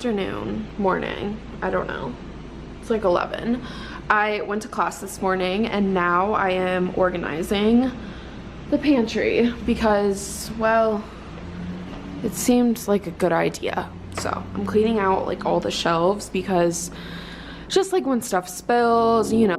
morning, I don't know. It's like 11. I went to class this morning and now I am organizing the pantry because, well, it seemed like a good idea. So I'm cleaning out like all the shelves because just like when stuff spills, you know.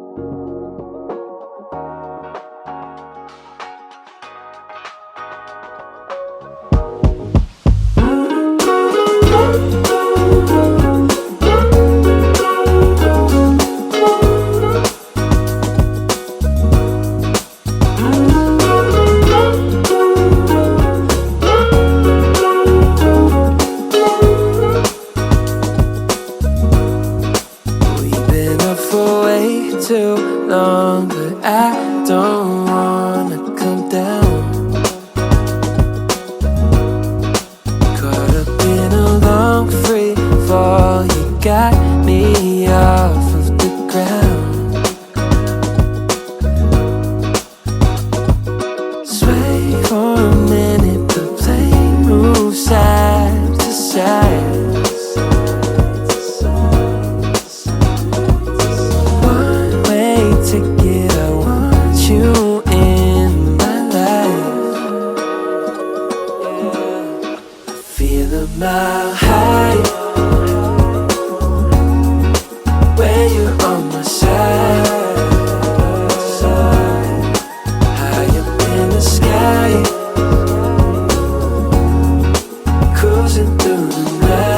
Too long, but I don't wanna come down. Caught up in a long free fall, you got me off of the ground. Sway for a minute, the plane moves side to side. Mile high, where you're on my side, high up in the sky, cruising through the night.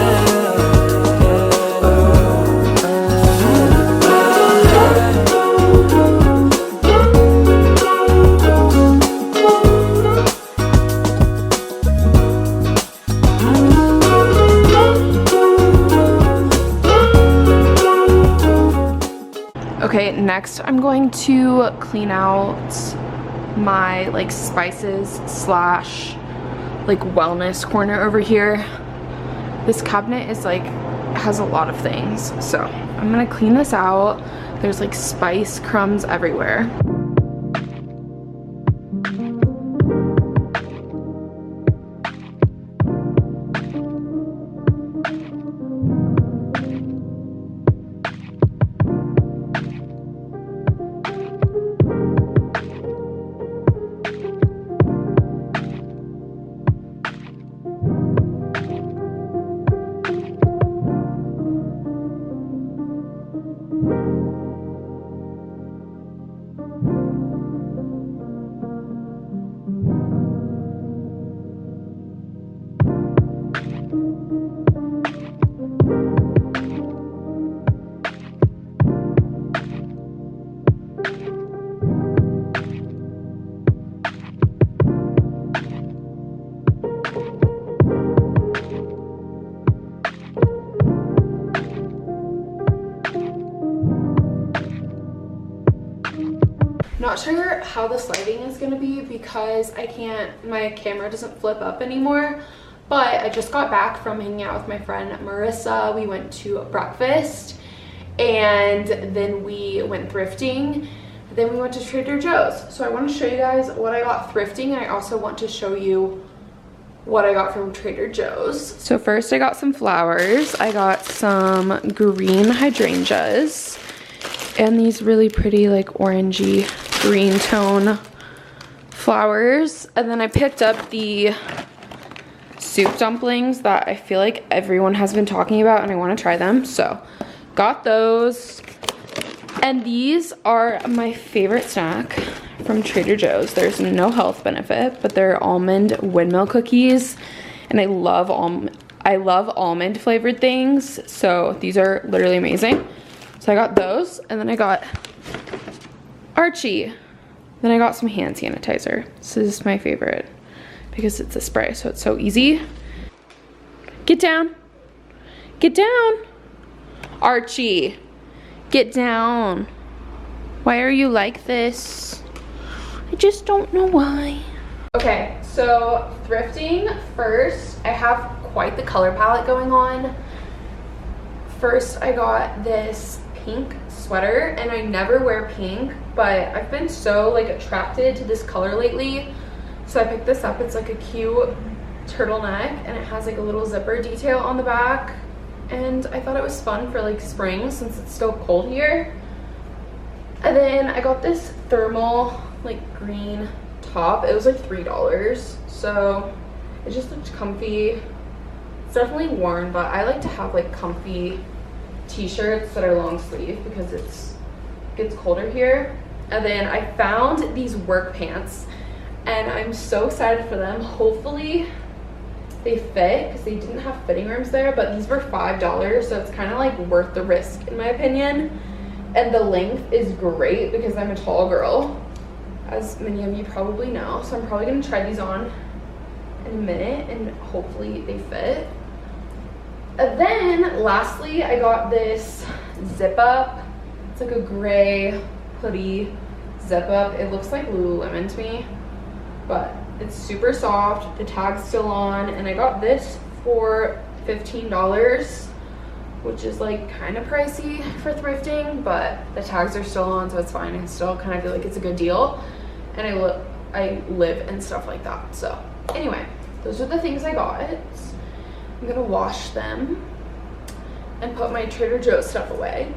Okay, next I'm going to clean out my like spices slash like wellness corner over here. This cabinet is like, has a lot of things. So I'm gonna clean this out. There's like spice crumbs everywhere. Not sure how this lighting is gonna be because my camera doesn't flip up anymore, but I just got back from hanging out with my friend Marissa. We went to breakfast and then we went thrifting. Then we went to Trader Joe's. So I want to show you guys what I got thrifting, and I also want to show you what I got from Trader Joe's. So first I got some flowers. I got some green hydrangeas and these really pretty like orangey green tone flowers. And then I picked up the soup dumplings that I feel like everyone has been talking about and I want to try them. So got those. And these are my favorite snack from Trader Joe's. There's no health benefit, but they're almond windmill cookies. And I love almond flavored things. So these are literally amazing. So I got those, and then I got Archie. Then I got some hand sanitizer. This is my favorite because it's a spray, so it's so easy. Get down. Get down. Archie, get down. Why are you like this? I just don't know why. Okay, so thrifting first. I have quite the color palette going on. First, I got this pink sweater, and I never wear pink, but I've been so like attracted to this color lately, so I picked this up. It's like a cute turtleneck, and it has like a little zipper detail on the back. and I thought it was fun for like spring since it's still cold here. And then I got this thermal like green top. It was like $3, so it just looked comfy. It's definitely worn, but I like to have like comfy t-shirts that are long sleeve because it gets colder here. And then I found these work pants and I'm so excited for them. Hopefully they fit because they didn't have fitting rooms there, but these were $5, so it's kind of like worth the risk in my opinion. And the length is great because I'm a tall girl, as many of you probably know. So I'm probably gonna try these on in a minute and hopefully they fit. And then lastly, I got this zip up. It's like a gray hoodie zip up. It looks like Lululemon to me, but it's super soft. The tag's still on, and I got this for $15, which is like kind of pricey for thrifting, but the tags are still on, so it's fine. I still kind of feel like it's a good deal, and I live and stuff like that. So anyway, those are the things I got. I'm gonna wash them and put my Trader Joe's stuff away.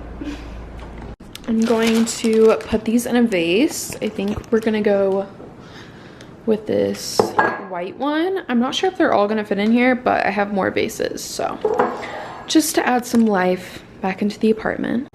I'm going to put these in a vase. I think we're gonna go with this white one. I'm not sure if they're all gonna fit in here, but I have more vases, so just to add some life back into the apartment.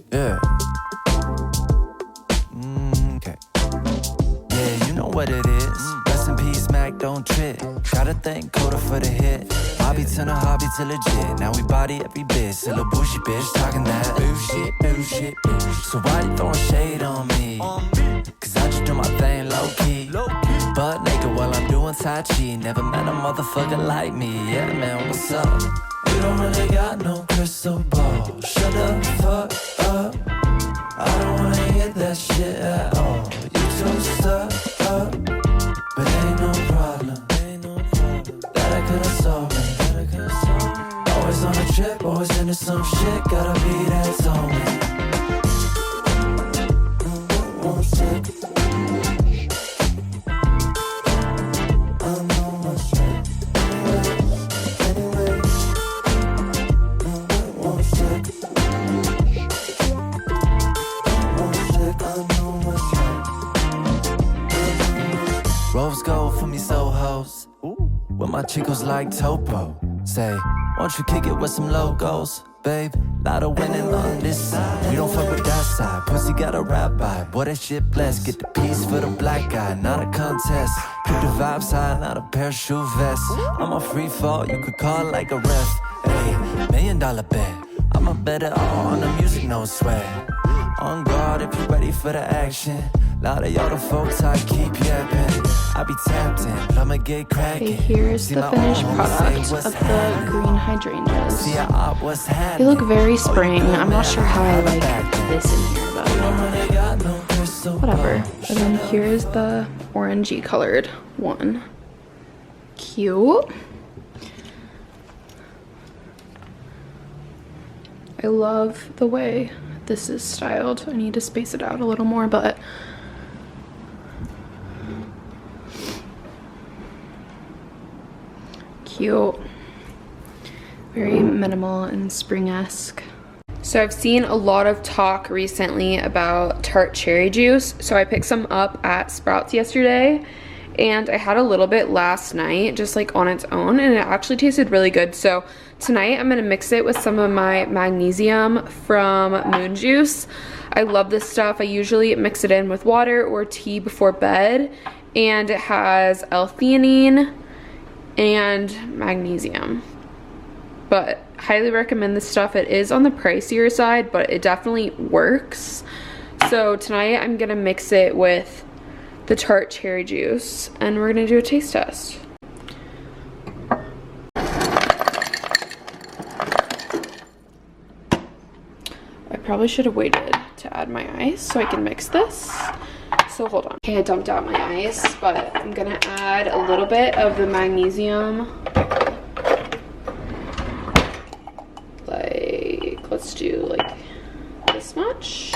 Yeah. Okay. Yeah, you know what it is. Rest in peace, Mac, don't trip. Gotta thank Coda for the hit. Hobby turn a hobby to legit. Now we body every bit. Still a bougie bitch talking that bullshit, bullshit, bullshit. So why you throwing shade on me? Cause I just do my thing low key. But naked while I'm doing Tai Chi. Never met a motherfucker like me. Yeah, man, what's up? You don't really got no crystal ball. Shut the fuck up. I don't wanna hear that shit at all. You too stuck up, but ain't no problem that I could've solved. Always on a trip, always into some shit. Gotta be that tall man. Rose gold for me Sohos. With my chicos like Topo. Say, won't you kick it with some logos? Babe, lot of winning on this side. We don't fuck with that side. Pussy got a rap vibe. Boy, that shit blessed. Get the piece for the black guy, not a contest. Keep the vibes high, not a parachute vest. I'm a free fall, you could call it like a ref. Hey, $1 million bet. I'm a better on the music, no sweat. On guard if you ready for the action. Lot of y'all the folks I keep yapping. I be tapped in, but I'ma get cracking. Okay, here's the finished product of the green hydrangeas. See how what's They look very spring. I'm not sure how I like this in here, but whatever. And then here's the orangey colored one. Cute. I love the way this is styled. I need to space it out a little more, but cute. Very minimal and spring-esque. So I've seen a lot of talk recently about tart cherry juice. So I picked some up at Sprouts yesterday and I had a little bit last night just like on its own, and it actually tasted really good. So tonight I'm gonna mix it with some of my magnesium from Moon Juice. I love this stuff. I usually mix it in with water or tea before bed, and it has L-theanine and magnesium. But highly recommend this stuff. It is on the pricier side, but it definitely works. So tonight I'm gonna mix it with the tart cherry juice and we're gonna do a taste test. probably should have waited to add my ice so I can mix this. So hold on. Okay, I dumped out my ice, but I'm gonna add a little bit of the magnesium. Like, let's do like this much.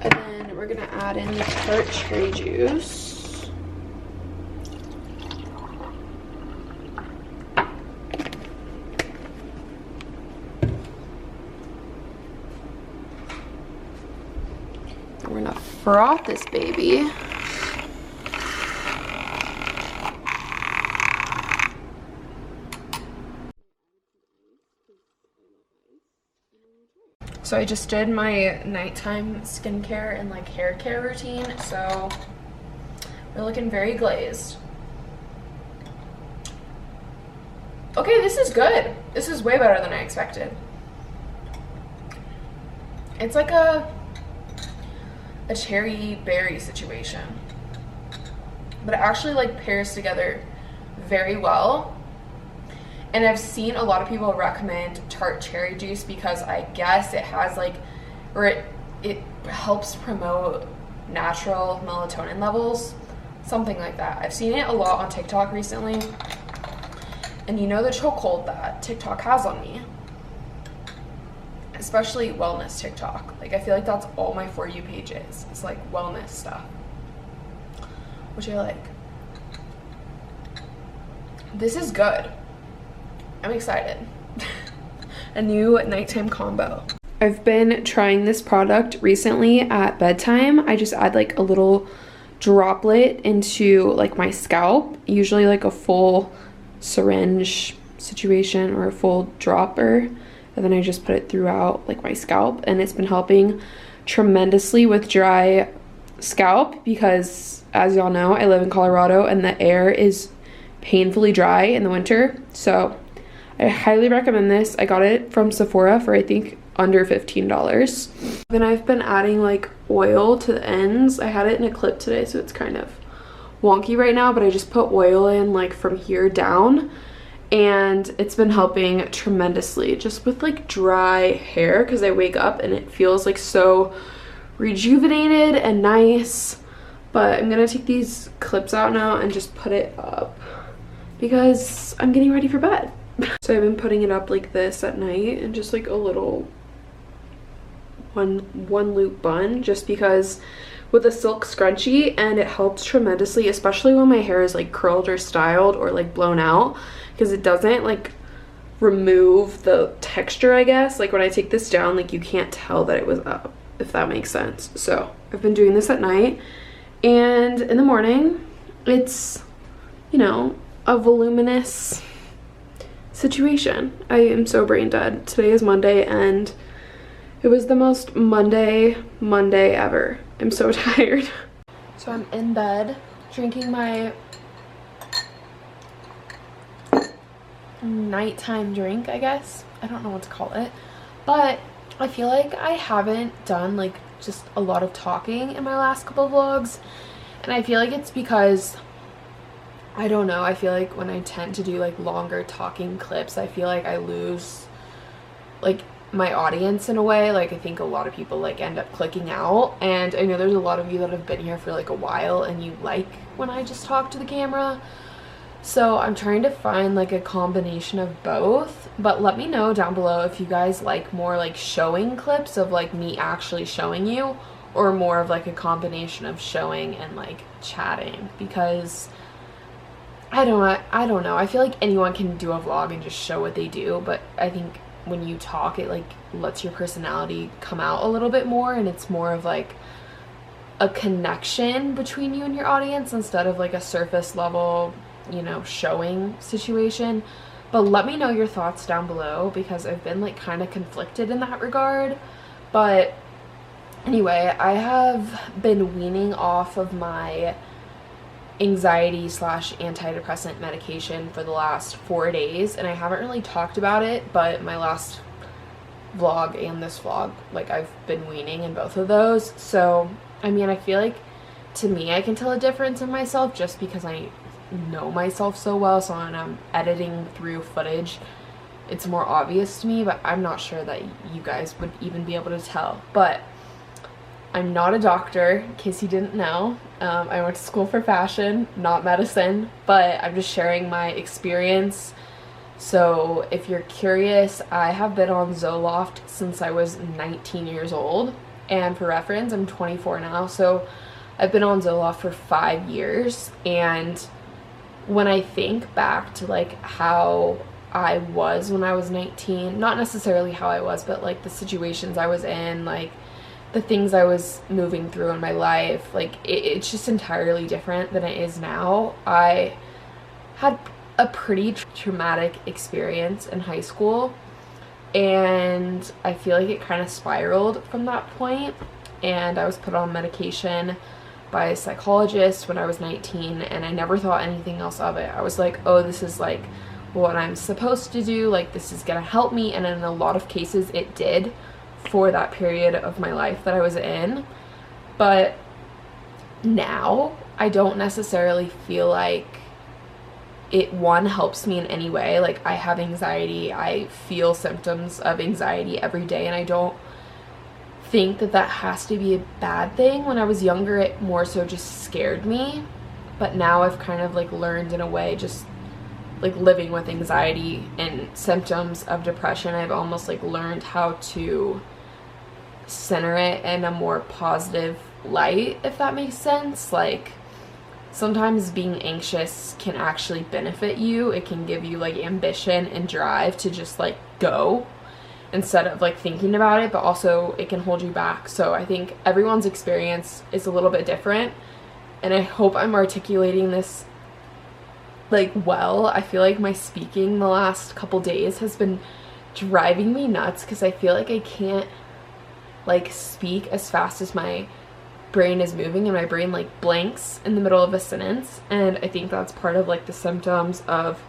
And then we're gonna add in the tart cherry juice. We're gonna froth this baby. So I just did my nighttime skincare and like hair care routine, so we're looking very glazed. Okay, this is good. This is way better than I expected. It's like a cherry berry situation, but it actually like pairs together very well. And I've seen a lot of people recommend tart cherry juice because I guess it has like, or it helps promote natural melatonin levels, something like that. I've seen it a lot on TikTok recently, and you know the chokehold that TikTok has on me, especially wellness TikTok. Like, I feel like that's all my For You page is. It's like wellness stuff, which I like. This is good. I'm excited. A new nighttime combo. I've been trying this product recently at bedtime. I just add like a little droplet into like my scalp, usually like a full syringe situation or a full dropper, and then I just put it throughout like my scalp, and it's been helping tremendously with dry scalp because, as y'all know, I live in Colorado and the air is painfully dry in the winter. So I highly recommend this. I got it from Sephora for I think under $15. Then I've been adding like oil to the ends. I had it in a clip today, so it's kind of wonky right now, but I just put oil in like from here down, and it's been helping tremendously just with like dry hair, because I wake up and it feels like so rejuvenated and nice. But I'm gonna take these clips out now and just put it up because I'm getting ready for bed. So I've been putting it up like this at night, and just like a little one loop bun, just because with a silk scrunchie, and it helps tremendously, especially when my hair is like curled or styled or like blown out, because it doesn't like remove the texture, I guess. Like when I take this down, like you can't tell that it was up, if that makes sense. So I've been doing this at night, and in the morning it's, you know, a voluminous situation. I am so brain dead. Today is Monday, and it was the most Monday ever. I'm so tired. So I'm in bed drinking my nighttime drink, I guess. I don't know what to call it, but I feel like I haven't done like just a lot of talking in my last couple of vlogs, and I feel like it's because, I don't know, I feel like when I tend to do like longer talking clips, I feel like I lose like my audience in a way. Like I think a lot of people like end up clicking out, and I know there's a lot of you that have been here for like a while and you like when I just talk to the camera. So I'm trying to find like a combination of both, but let me know down below if you guys like more like showing clips of like me actually showing you, or more of like a combination of showing and like chatting, because I don't know. I feel like anyone can do a vlog and just show what they do, but I think when you talk, it like lets your personality come out a little bit more, and it's more of like a connection between you and your audience instead of like a surface level, you know, showing situation. But let me know your thoughts down below, because I've been like kind of conflicted in that regard. But anyway, I have been weaning off of my anxiety / antidepressant medication for the last 4 days, and I haven't really talked about it, but my last vlog and this vlog, like I've been weaning in both of those. So I mean, I feel like to me I can tell a difference in myself just because I know myself so well. So when I'm editing through footage it's more obvious to me, but I'm not sure that you guys would even be able to tell. But I'm not a doctor, in case you didn't know. I went to school for fashion, not medicine, but I'm just sharing my experience. So if you're curious, I have been on Zoloft since I was 19 years old. And for reference, I'm 24 now, so I've been on Zoloft for 5 years. And when I think back to like how I was when I was 19, not necessarily how I was, but like the situations I was in, like the things I was moving through in my life, like it's just entirely different than it is now. I had a pretty traumatic experience in high school, and I feel like it kind of spiraled from that point, and I was put on medication by a psychologist when I was 19, and I never thought anything else of it. I was like, oh, this is like what I'm supposed to do, like this is gonna help me, and in a lot of cases it did for that period of my life that I was in. But now I don't necessarily feel like it, one, helps me in any way. Like, I have anxiety, I feel symptoms of anxiety every day, and I don't think that that has to be a bad thing. When I was younger, it more so just scared me, but now I've kind of like learned in a way, just like living with anxiety and symptoms of depression, I've almost like learned how to center it in a more positive light, if that makes sense. Like, sometimes being anxious can actually benefit you. It can give you like ambition and drive to just like go instead of like thinking about it, but also it can hold you back. So I think everyone's experience is a little bit different, and I hope I'm articulating this like well. I feel like my speaking the last couple days has been driving me nuts because I feel like I can't like speak as fast as my brain is moving, and my brain like blanks in the middle of a sentence. And I think that's part of like the symptoms of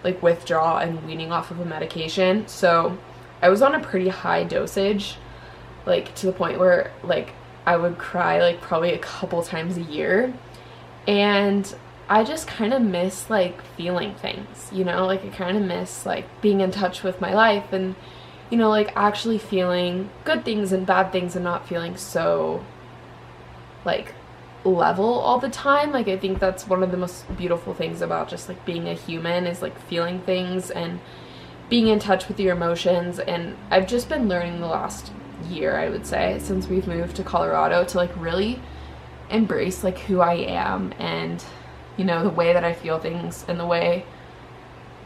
like withdrawal and weaning off of a medication. So I was on a pretty high dosage, like to the point where like I would cry like probably a couple times a year, and I just kind of miss like feeling things, you know, like I kind of miss like being in touch with my life, and you know, like actually feeling good things and bad things, and not feeling so like level all the time. Like, I think that's one of the most beautiful things about just like being a human, is like feeling things and being in touch with your emotions. And I've just been learning the last year, I would say, since we've moved to Colorado, to like really embrace like who I am, and you know, the way that I feel things, and the way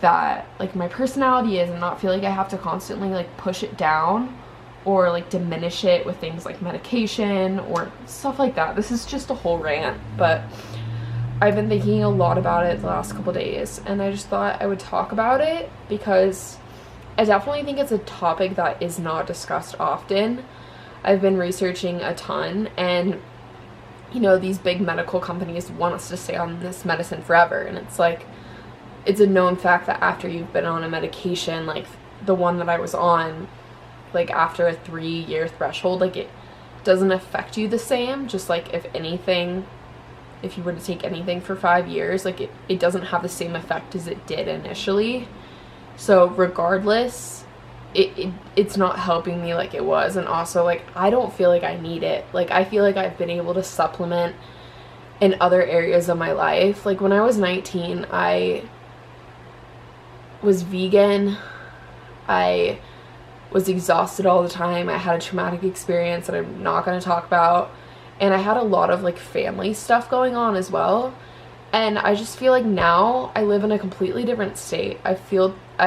that like my personality is, and not feel like I have to constantly like push it down or like diminish it with things like medication or stuff like that. This is just a whole rant, but I've been thinking a lot about it the last couple days, and I just thought I would talk about it because I definitely think it's a topic that is not discussed often. I've been researching a ton, and you know, these big medical companies want us to stay on this medicine forever, and it's like, it's a known fact that after you've been on a medication, like the one that I was on, like after a 3-year threshold, like it doesn't affect you the same. Just like if anything, if you were to take anything for 5 years, like it doesn't have the same effect as it did initially. So regardless, it's not helping me like it was. And also, like, I don't feel like I need it. Like, I feel like I've been able to supplement in other areas of my life. Like, when I was 19, I was vegan. I was exhausted all the time. I had a traumatic experience that I'm not going to talk about. And I had a lot of like family stuff going on as well. And I just feel like now I live in a completely different state. I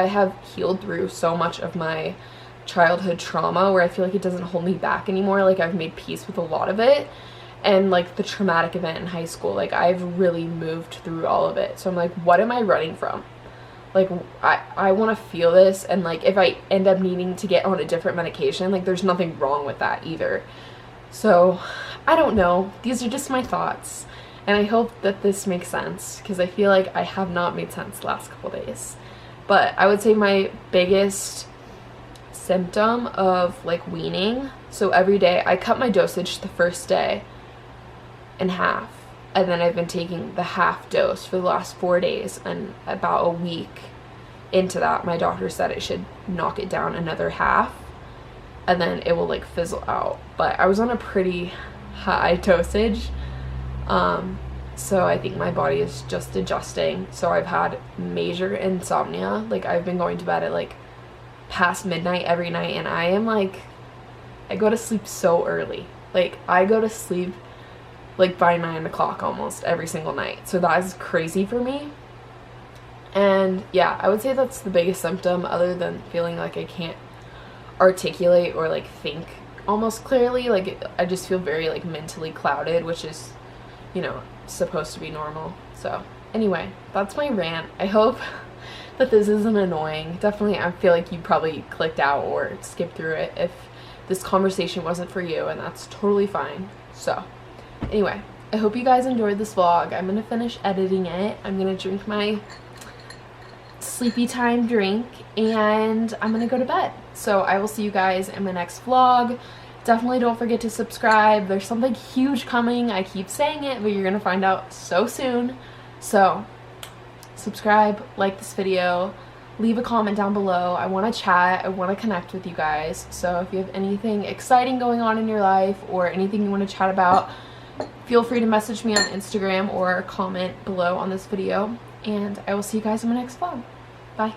have healed through so much of my childhood trauma, where I feel like it doesn't hold me back anymore. Like, I've made peace with a lot of it. And like the traumatic event in high school, like I've really moved through all of it. So I'm like, what am I running from? Like, I want to feel this, and like if I end up needing to get on a different medication, like there's nothing wrong with that either. So I don't know, these are just my thoughts, and I hope that this makes sense, because I feel like I have not made sense the last couple days. But I would say my biggest symptom of like weaning, so every day I cut my dosage the first day in half, and then I've been taking the half dose for the last 4 days, and about a week into that, my doctor said it should knock it down another half and then it will like fizzle out. But I was on a pretty high dosage, so I think my body is just adjusting. So I've had major insomnia. Like I've been going to bed at like past midnight every night, and I am like, I go to sleep so early. Like I go to sleep like by 9 o'clock almost every single night. So that is crazy for me. And yeah, I would say that's the biggest symptom, other than feeling like I can't articulate or like think almost clearly. Like I just feel very like mentally clouded, which is, you know, supposed to be normal. So anyway, that's my rant. I hope that this isn't annoying. Definitely, I feel like you probably clicked out or skipped through it if this conversation wasn't for you, and that's totally fine. So anyway, I hope you guys enjoyed this vlog. I'm gonna finish editing it. I'm gonna drink my sleepy time drink and I'm gonna go to bed. So I will see you guys in my next vlog. Definitely don't forget to subscribe. There's something huge coming. I keep saying it, but you're gonna find out so soon. So subscribe, like this video, leave a comment down below. I want to chat. I want to connect with you guys. So if you have anything exciting going on in your life or anything you want to chat about, feel free to message me on Instagram or comment below on this video. And I will see you guys in my next vlog. Bye.